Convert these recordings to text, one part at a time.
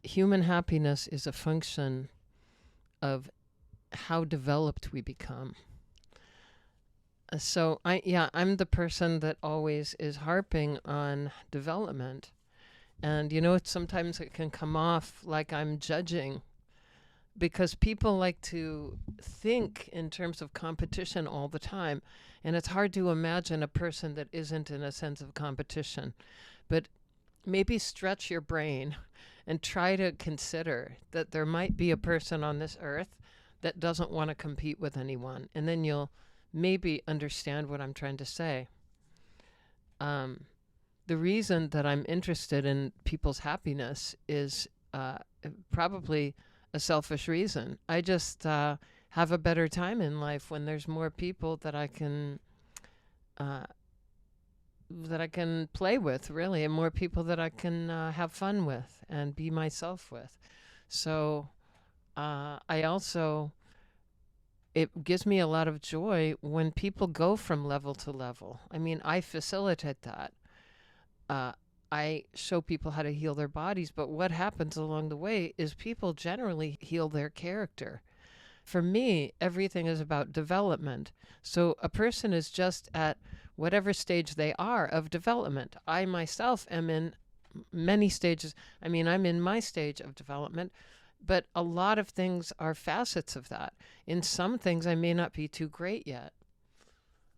human happiness is a function of how developed we become. So I'm the person that always is harping on development. And sometimes it can come off like I'm judging because people like to think in terms of competition all the time. And it's hard to imagine a person that isn't in a sense of competition. But maybe stretch your brain and try to consider that there might be a person on this earth that doesn't want to compete with anyone. And then you'll maybe understand what I'm trying to say. The reason that I'm interested in people's happiness is probably a selfish reason. I just have a better time in life when there's more people that I can play with, really, and more people that I can have fun with and be myself with. So I also, it gives me a lot of joy when people go from level to level. I mean, I facilitate that. I show people how to heal their bodies, but what happens along the way is people generally heal their character. For me, everything is about development. So a person is just at whatever stage they are of development. I myself am in many stages. I mean, I'm in my stage of development, but a lot of things are facets of that. In some things, I may not be too great yet.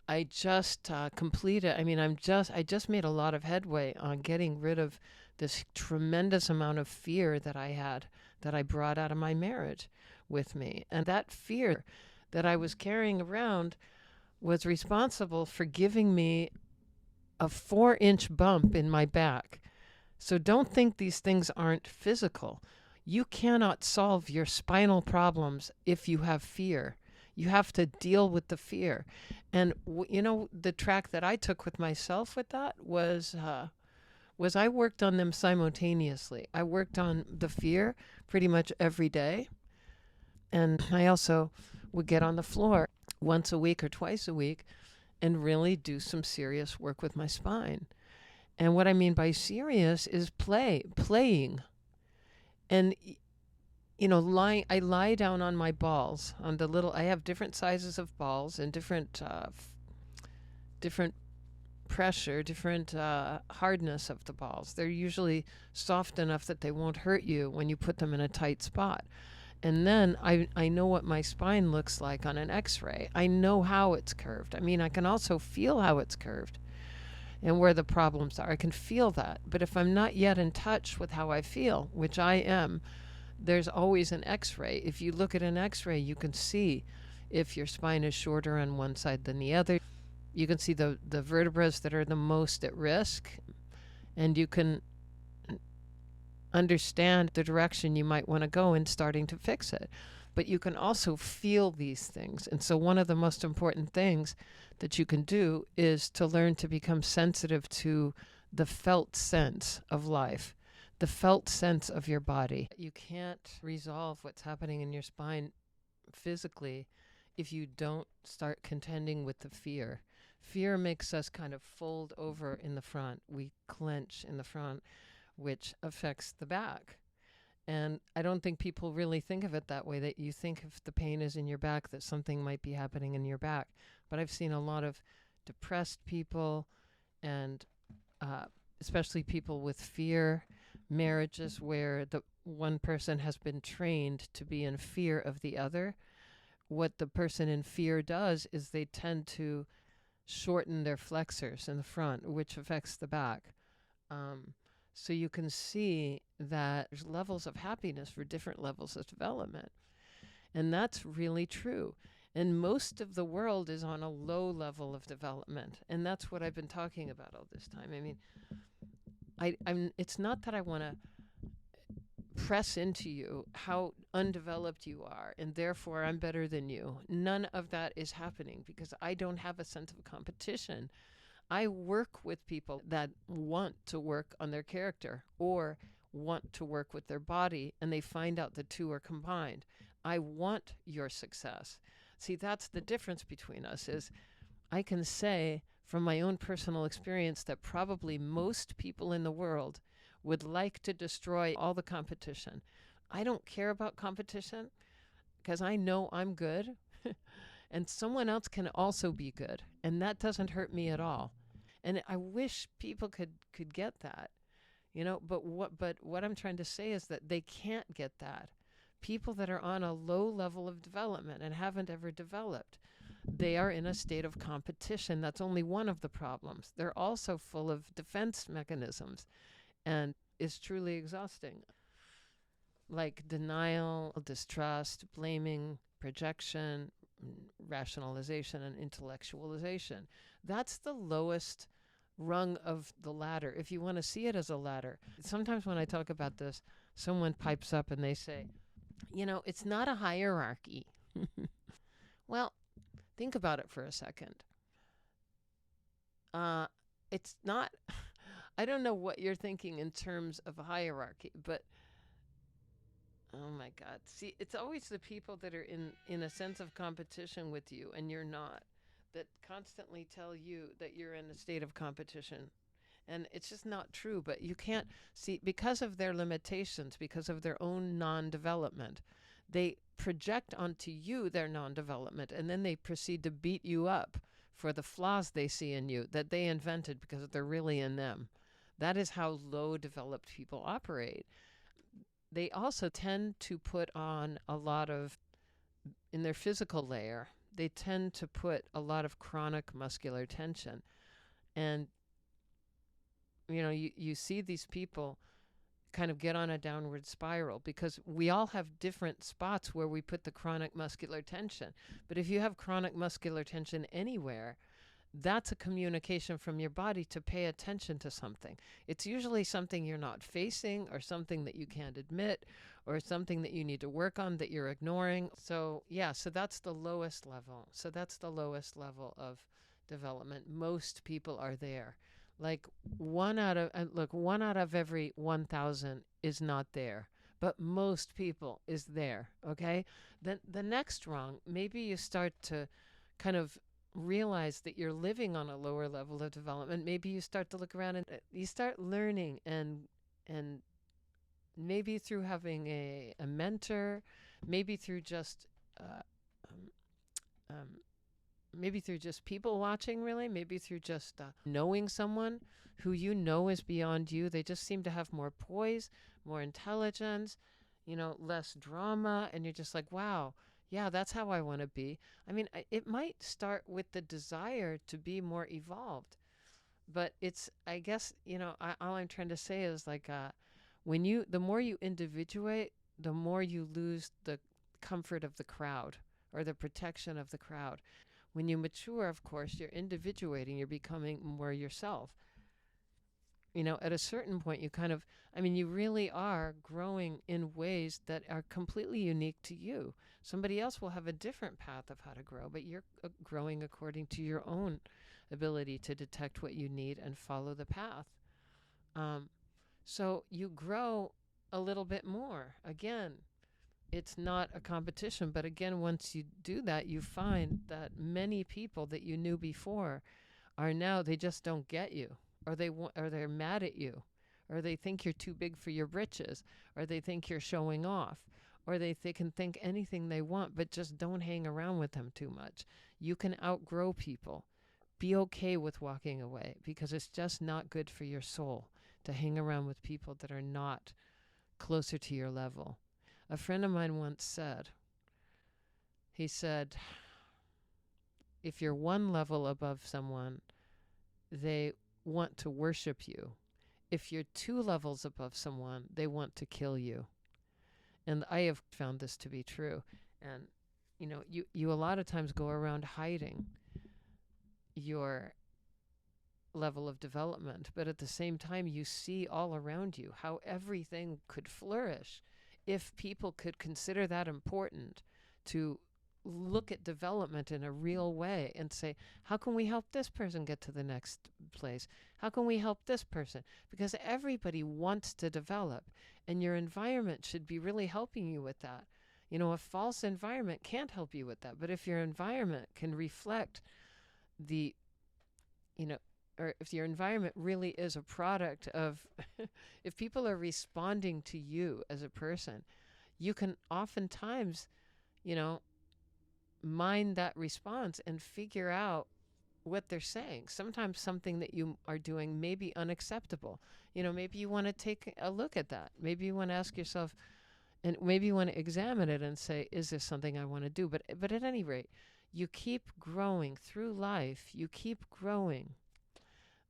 I just completed. I mean, I just made a lot of headway on getting rid of this tremendous amount of fear that I had, that I brought out of my marriage with me. And that fear that I was carrying around was responsible for giving me a 4-inch bump in my back. So don't think these things aren't physical. You cannot solve your spinal problems if you have fear. You have to deal with the fear. And, the track that I took with myself with that was I worked on them simultaneously. I worked on the fear pretty much every day. And I also would get on the floor once a week or twice a week and really do some serious work with my spine. And what I mean by serious is playing. And I lie down on my balls on the little. I have different sizes of balls and different pressure, different hardness of the balls. They're usually soft enough that they won't hurt you when you put them in a tight spot. And then I know what my spine looks like on an X-ray. I know how it's curved. I mean, I can also feel how it's curved and where the problems are. I can feel that. But if I'm not yet in touch with how I feel, which I am, there's always an X-ray. If you look at an X-ray, you can see if your spine is shorter on one side than the other. You can see the vertebrae that are the most at risk, and you can understand the direction you might want to go in starting to fix it. But you can also feel these things. And so one of the most important things that you can do is to learn to become sensitive to the felt sense of life, the felt sense of your body. You can't resolve what's happening in your spine physically if you don't start contending with the fear. Fear makes us kind of fold over in the front. We clench in the front, which affects the back. And I don't think people really think of it that way, that you think if the pain is in your back, that something might be happening in your back. But I've seen a lot of depressed people and especially people with fear, marriages where the one person has been trained to be in fear of the other. What the person in fear does is they tend to shorten their flexors in the front, which affects the back. So you can see that there's levels of happiness for different levels of development. And that's really true. And most of the world is on a low level of development. And that's what I've been talking about all this time. I mean, it's not that I want to press into you how undeveloped you are and therefore I'm better than you. None of that is happening because I don't have a sense of competition. I work with people that want to work on their character or want to work with their body, and they find out the two are combined. I want your success. See, that's the difference between us, is I can say from my own personal experience that probably most people in the world would like to destroy all the competition. I don't care about competition because I know I'm good and someone else can also be good, and that doesn't hurt me at all. And I wish people could get that. But what I'm trying to say is that they can't get that. People that are on a low level of development and haven't ever developed, they are in a state of competition. That's only one of the problems. They're also full of defense mechanisms, and it's truly exhausting. Like denial, distrust, blaming, projection, rationalization, and intellectualization. That's the lowest rung of the ladder, if you want to see it as a ladder. Sometimes when I talk about this, someone pipes up and they say, it's not a hierarchy. Well, think about it for a second. It's not, I don't know what you're thinking in terms of a hierarchy, but oh my God. See, it's always the people that are in a sense of competition with you and you're not, that constantly tell you that you're in a state of competition. And it's just not true. But you can't see, because of their limitations, because of their own non development, they project onto you their non development and then they proceed to beat you up for the flaws they see in you that they invented because they're really in them. That is how low developed people operate. They also tend to put on a lot of, in their physical layer, they tend to put a lot of chronic muscular tension. And, you see these people kind of get on a downward spiral because we all have different spots where we put the chronic muscular tension. But if you have chronic muscular tension anywhere, that's a communication from your body to pay attention to something. It's usually something you're not facing or something that you can't admit or something that you need to work on that you're ignoring. So that's the lowest level. So that's the lowest level of development. Most people are there. Like one out of every 1,000 is not there. But most people is there, okay? Then the next rung, maybe you start to kind of realize that you're living on a lower level of development. Maybe you start to look around and you start learning, and maybe through having a mentor, maybe through just maybe through just people watching, really, maybe through just knowing someone who is beyond you. They just seem to have more poise, more intelligence, less drama, and you're just like, wow, yeah, that's how I want to be. I mean, it might start with the desire to be more evolved, but I guess, all I'm trying to say is like, the more you individuate, the more you lose the comfort of the crowd or the protection of the crowd. When you mature, of course, you're individuating, you're becoming more yourself. At a certain point, you really are growing in ways that are completely unique to you. Somebody else will have a different path of how to grow, but you're growing according to your own ability to detect what you need and follow the path. So you grow a little bit more. Again, it's not a competition, but again, once you do that, you find that many people that you knew before are now, they just don't get you. Or they're mad at you, or they think you're too big for your britches, or they think you're showing off, or they can think anything they want, but just don't hang around with them too much. You can outgrow people. Be okay with walking away, because it's just not good for your soul to hang around with people that are not closer to your level. A friend of mine once said, he said, if you're one level above someone, they want to worship you. If you're 2 levels above someone, they want to kill you. And I have found this to be true. And, you a lot of times go around hiding your level of development, but at the same time, you see all around you how everything could flourish if people could consider that important, to look at development in a real way and say, how can we help this person get to the next place? How can we help this person? Because everybody wants to develop, and your environment should be really helping you with that. A false environment can't help you with that. But if your environment can reflect the, or if your environment really is a product of, if people are responding to you as a person, you can oftentimes, you know, mind that response and figure out what they're saying. Sometimes something that you are doing may be unacceptable. Maybe you want to take a look at that. Maybe you want to ask yourself, and maybe you want to examine it and say, is this something I want to do? But at any rate, you keep growing through life. You keep growing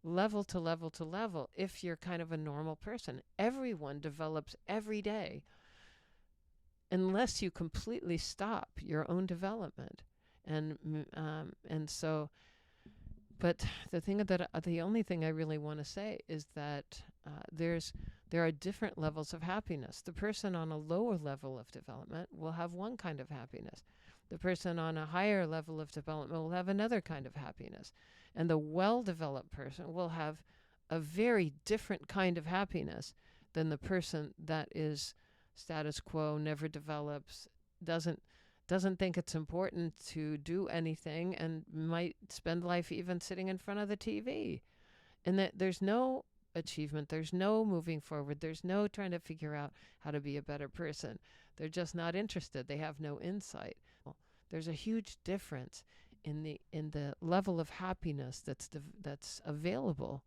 level to level to level if you're kind of a normal person. Everyone develops every day unless you completely stop your own development. And so, but the only thing I really want to say is that there are different levels of happiness. The person on a lower level of development will have one kind of happiness. The person on a higher level of development will have another kind of happiness. And the well-developed person will have a very different kind of happiness than the person that is status quo, never develops, doesn't think it's important to do anything, and might spend life even sitting in front of the TV. And that there's no achievement, there's no moving forward, there's no trying to figure out how to be a better person. They're just not interested. They have no insight. There's a huge difference in the level of happiness that's available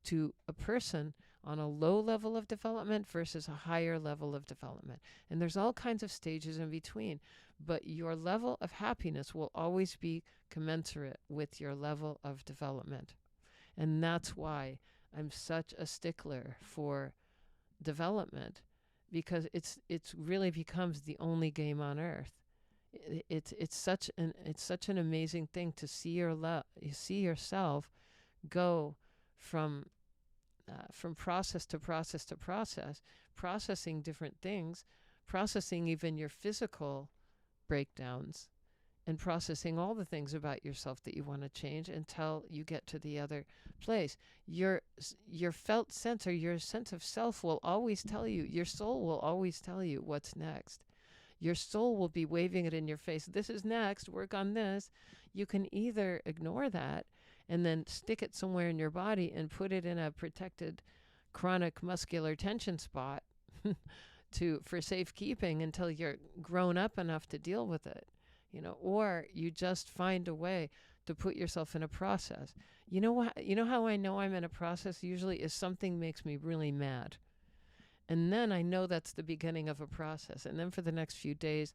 to a person on a low level of development versus a higher level of development. And there's all kinds of stages in between, but your level of happiness will always be commensurate with your level of development. And that's why I'm such a stickler for development, because it's really becomes the only game on earth. It's such an amazing thing to see yourself go from process to process to process, processing different things, processing even your physical breakdowns, and processing all the things about yourself that you want to change until you get to the other place. Your felt sense, or your sense of self, will always tell you, your soul will always tell you what's next. Your soul will be waving it in your face. This is next. Work on this. You can either ignore that and then stick it somewhere in your body and put it in a protected chronic muscular tension spot for safekeeping until you're grown up enough to deal with it. Or you just find a way to put yourself in a process. You know how I know I'm in a process usually is something makes me really mad. And then I know that's the beginning of a process. And then for the next few days,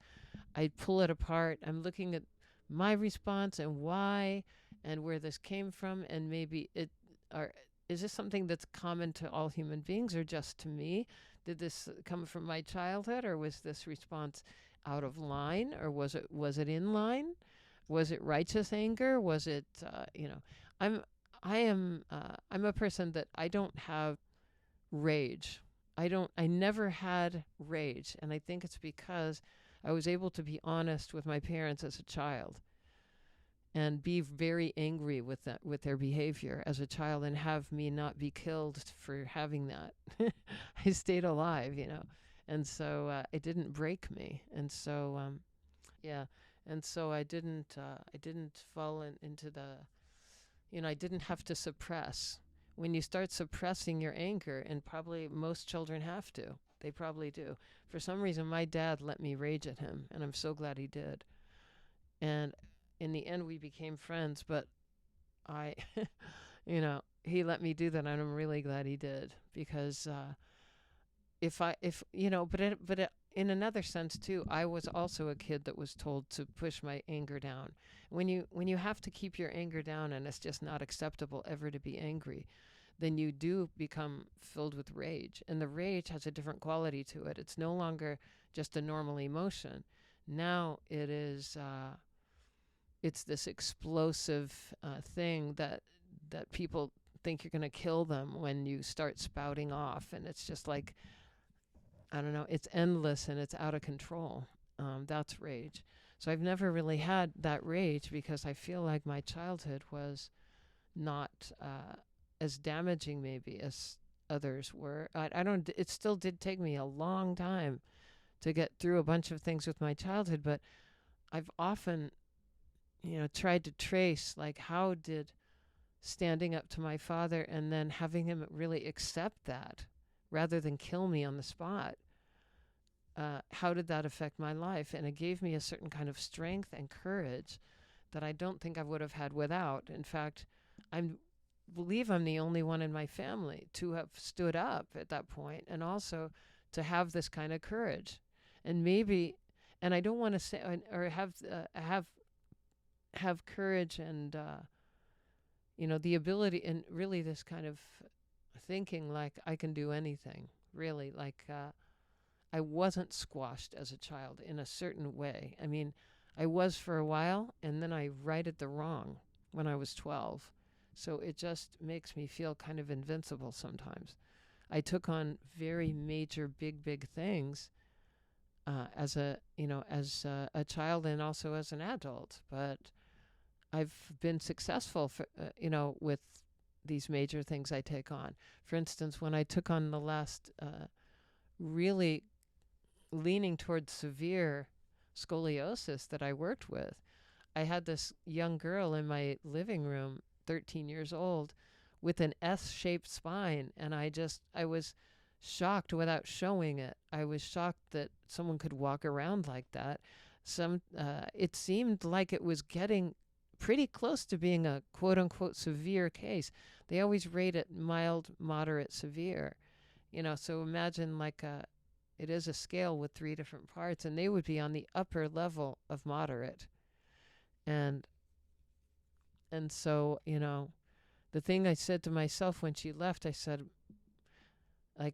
I pull it apart. I'm looking at my response and why and where this came from. And maybe is this something that's common to all human beings or just to me? Did this come from my childhood, or was this response out of line, or was it in line? Was it righteous anger? Was it, I'm a person that I don't have rage. I never had rage. And I think it's because I was able to be honest with my parents as a child and be very angry with their behavior as a child, and have me not be killed for having that. I stayed alive, and so it didn't break me. And so, yeah. And so I didn't fall into the, I didn't have to suppress. When you start suppressing your anger, and probably most children have to, they probably do. For some reason, my dad let me rage at him, and I'm so glad he did. And in the end, we became friends, but he let me do that, and I'm really glad he did, because in another sense too, I was also a kid that was told to push my anger down. When you have to keep your anger down, and it's just not acceptable ever to be angry, then you do become filled with rage. And the rage has a different quality to it. It's no longer just a normal emotion. Now it is, it's this explosive thing that people think you're going to kill them when you start spouting off. And it's just like, I don't know, it's endless and it's out of control. That's rage. So I've never really had that rage, because I feel like my childhood was not as damaging maybe as others were. It still did take me a long time to get through a bunch of things with my childhood, but I've often, tried to trace, like, how did standing up to my father and then having him really accept that rather than kill me on the spot. How did that affect my life? And it gave me a certain kind of strength and courage that I don't think I would have had without. In fact, I believe I'm the only one in my family to have stood up at that point, and also to have this kind of courage. And maybe, and I don't want to say or have courage and the ability, and really this kind of thinking like I can do anything. Really, like I wasn't squashed as a child in a certain way. I mean, I was for a while, and then I righted the wrong when I was 12. So it just makes me feel kind of invincible sometimes. I took on very major, big things as a child and also as an adult. But I've been successful, with these major things I take on. For instance, when I took on the last really leaning towards severe scoliosis that I worked with, I had this young girl in my living room, 13 years old, with an S-shaped spine, and I was shocked without showing it. I was shocked that someone could walk around like that. It seemed like it was getting pretty close to being a quote-unquote severe case. They always rate it mild, moderate, severe. So imagine it is a scale with 3 different parts, and they would be on the upper level of moderate. And so, the thing I said to myself when she left, I said,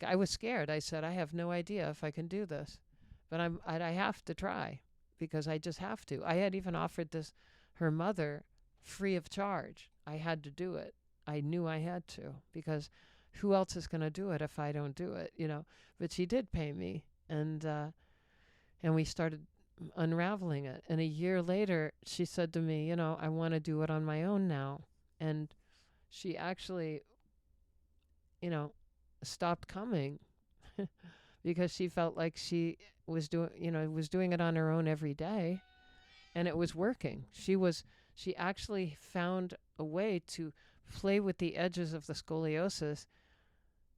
I was scared. I said, I have no idea if I can do this, but I have to try, because I just have to. I had even offered this her mother free of charge. I had to do it. I knew I had to, because who else is going to do it if I don't do it, But she did pay me, and we started unraveling it. And a year later, she said to me, I want to do it on my own now. And she actually, stopped coming because she felt like she was doing it on her own every day, and it was working. She actually found a way to play with the edges of the scoliosis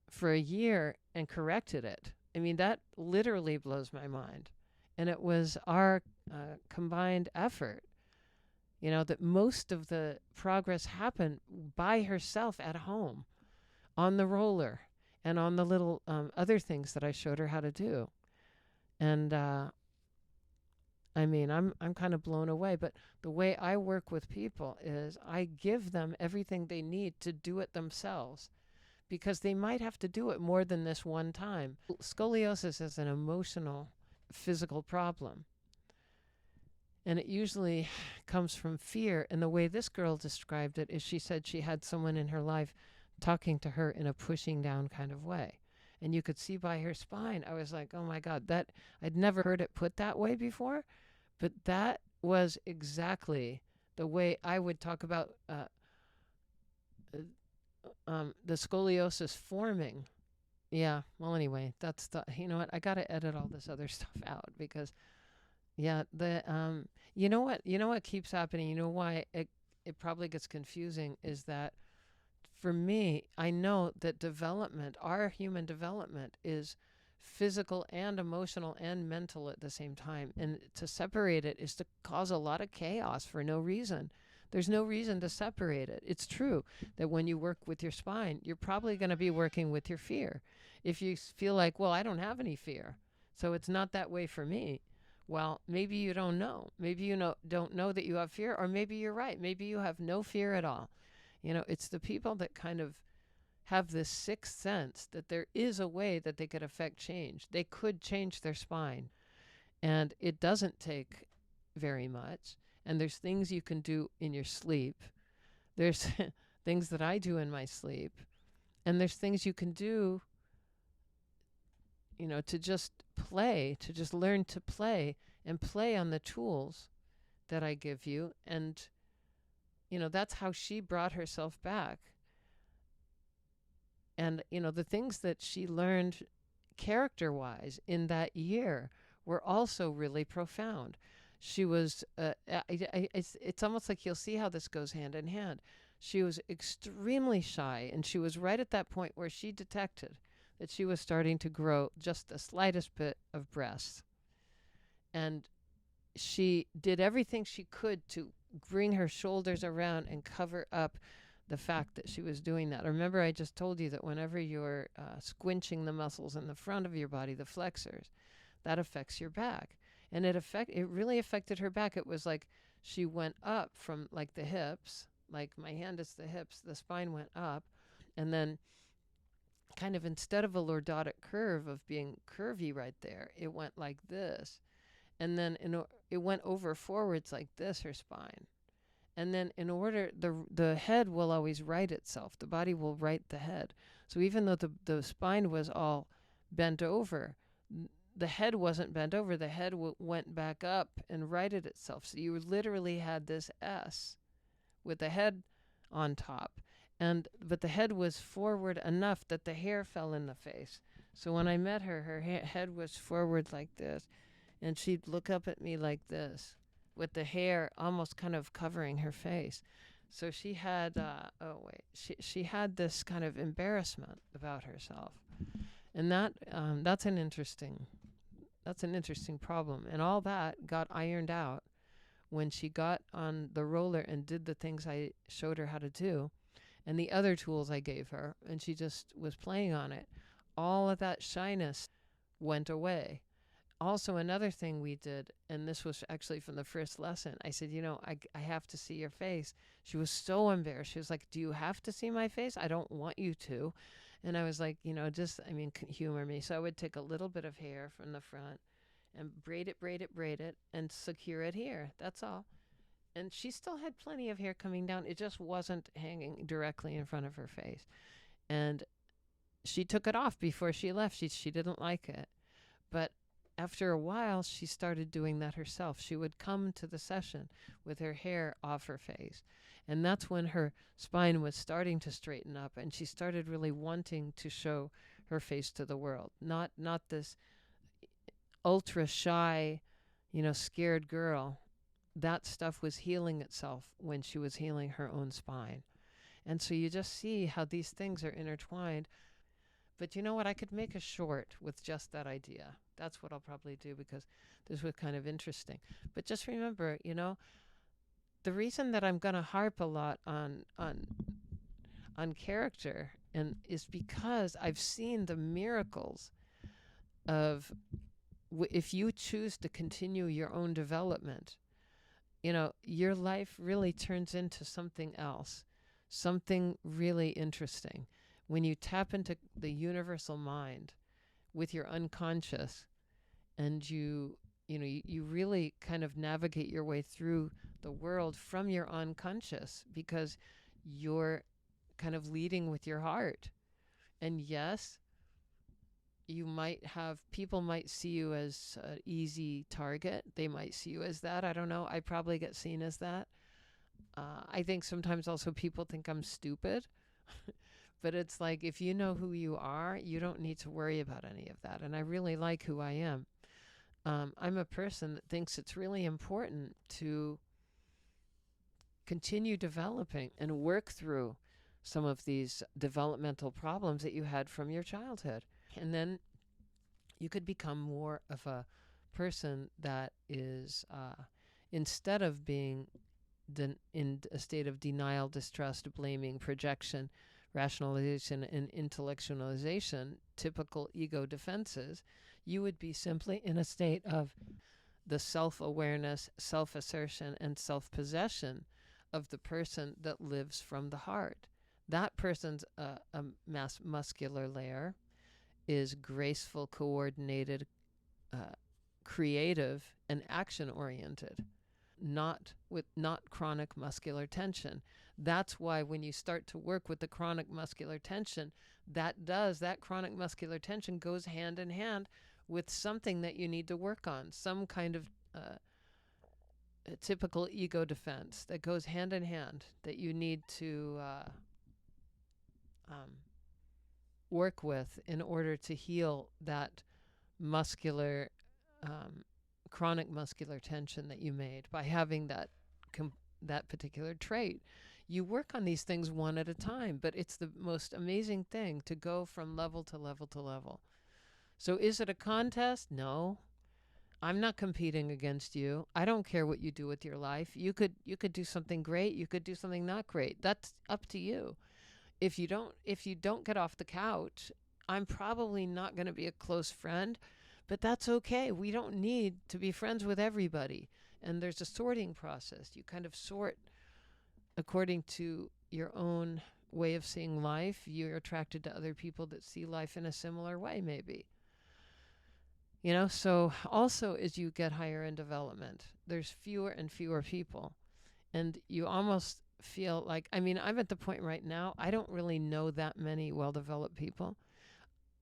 for a year and corrected it. I mean, that literally blows my mind. And it was our combined effort, that most of the progress happened by herself at home, on the roller and on the little other things that I showed her how to do. And I mean, I'm kind of blown away. But the way I work with people is I give them everything they need to do it themselves, because they might have to do it more than this one time. Scoliosis is an emotional, physical problem. And it usually comes from fear. And the way this girl described it is, she said she had someone in her life talking to her in a pushing down kind of way. And you could see by her spine, I was like, oh my God, that I'd never heard it put that way before. But that was exactly the way I would talk about the scoliosis forming. Yeah. Well, anyway, that's you know what? I got to edit all this other stuff out, because you know what keeps happening. You know why it probably gets confusing is that, for me, I know that our human development is physical and emotional and mental at the same time. And to separate it is to cause a lot of chaos for no reason. There's no reason to separate it. It's true that when you work with your spine, you're probably going to be working with your fear. If you feel like, well, I don't have any fear, so it's not that way for me. Well, maybe you don't know. Maybe you don't know that you have fear, or maybe you're right. Maybe you have no fear at all. It's the people that kind of have this sixth sense that there is a way that they could affect change. They could change their spine, and it doesn't take very much. And there's things you can do in your sleep. There's things that I do in my sleep. And there's things you can do, to just play, to just learn to play and play on the tools that I give you. And, that's how she brought herself back. And, the things that she learned character-wise in that year were also really profound. She was, it's almost like you'll see how this goes hand in hand. She was extremely shy, and she was right at that point where she detected that she was starting to grow just the slightest bit of breast. And she did everything she could to bring her shoulders around and cover up the fact that she was doing that. Remember, I just told you that whenever you're squinching the muscles in the front of your body, the flexors, that affects your back. And it really affected her back. It was like she went up from like the hips, like my hand is the hips, the spine went up, and then kind of instead of a lordotic curve of being curvy right there, it went like this. And then it went over forwards like this, her spine. And then in order, the head will always right itself. The body will right the head. So even though the spine was all bent over, the head wasn't bent over. The head went back up and righted itself. So you literally had this S with the head on top. But the head was forward enough that the hair fell in the face. So when I met her, her head was forward like this, and she'd look up at me like this, with the hair almost kind of covering her face. So she had, she had this kind of embarrassment about herself, and that's an interesting problem, and all that got ironed out when she got on the roller and did the things I showed her how to do, and the other tools I gave her, and she just was playing on it. All of that shyness went away. Also, another thing we did, and this was actually from the first lesson, I said, I have to see your face. She was so embarrassed. She was like, do you have to see my face? I don't want you to. And I was like, humor me. So I would take a little bit of hair from the front and braid it, and secure it here. That's all. And she still had plenty of hair coming down. It just wasn't hanging directly in front of her face. And she took it off before she left. She didn't like it. But after a while, she started doing that herself. She would come to the session with her hair off her face. And that's when her spine was starting to straighten up, and she started really wanting to show her face to the world. Not this ultra shy, scared girl. That stuff was healing itself when she was healing her own spine. And so you just see how these things are intertwined. But you know what? I could make a short with just that idea. That's what I'll probably do, because this was kind of interesting. But just remember, the reason that I'm going to harp a lot on character is because I've seen the miracles of if you choose to continue your own development, your life really turns into something else, something really interesting. When you tap into the universal mind with your unconscious, and you really kind of navigate your way through the world from your unconscious, because you're kind of leading with your heart. And yes, people might see you as an easy target. They might see you as that. I don't know. I probably get seen as that. I think sometimes also people think I'm stupid. But it's like, if you know who you are, you don't need to worry about any of that. And I really like who I am. I'm a person that thinks it's really important to continue developing and work through some of these developmental problems that you had from your childhood. And then you could become more of a person that is, instead of being in a state of denial, distrust, blaming, projection, rationalization, and intellectualization, typical ego defenses, you would be simply in a state of the self-awareness, self-assertion, and self-possession of the person that lives from the heart. That person's muscular layer is graceful, coordinated, creative, and action-oriented. Not chronic muscular tension. That's why when you start to work with the chronic muscular tension, that chronic muscular tension goes hand in hand with something that you need to work on, some kind of a typical ego defense that goes hand in hand that you need to work with in order to heal that muscular chronic muscular tension that you made by having that particular trait. You work on these things one at a time, but it's the most amazing thing to go from level to level to level. So is it a contest? No. I'm not competing against you. I don't care what you do with your life. You could do something great, you could do something not great. That's up to you. If you don't get off the couch, I'm probably not going to be a close friend, but that's okay. We don't need to be friends with everybody. And there's a sorting process. You kind of sort according to your own way of seeing life. You're attracted to other people that see life in a similar way, maybe. So also as you get higher in development, there's fewer and fewer people. And you almost feel like, I mean, I'm at the point right now, I don't really know that many well developed people.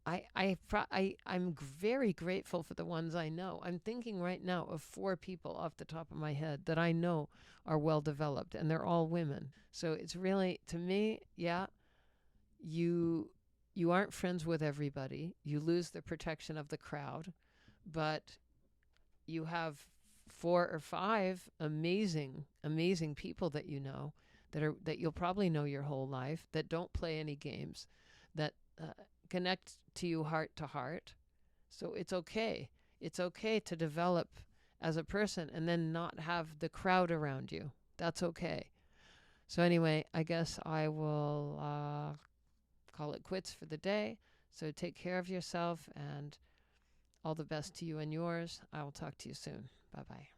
I'm very grateful for the ones I know. I'm thinking right now of 4 people off the top of my head that I know are well developed, and they're all women. So it's really, to me, yeah, you you aren't friends with everybody. You lose the protection of the crowd, but you have 4 or 5 amazing people that you know that you'll probably know your whole life, that don't play any games, that connect to you heart to heart. So it's okay. It's okay to develop as a person and then not have the crowd around you. That's okay. So anyway, I guess I will call it quits for the day. So take care of yourself, and all the best to you and yours. I will talk to you soon. Bye bye.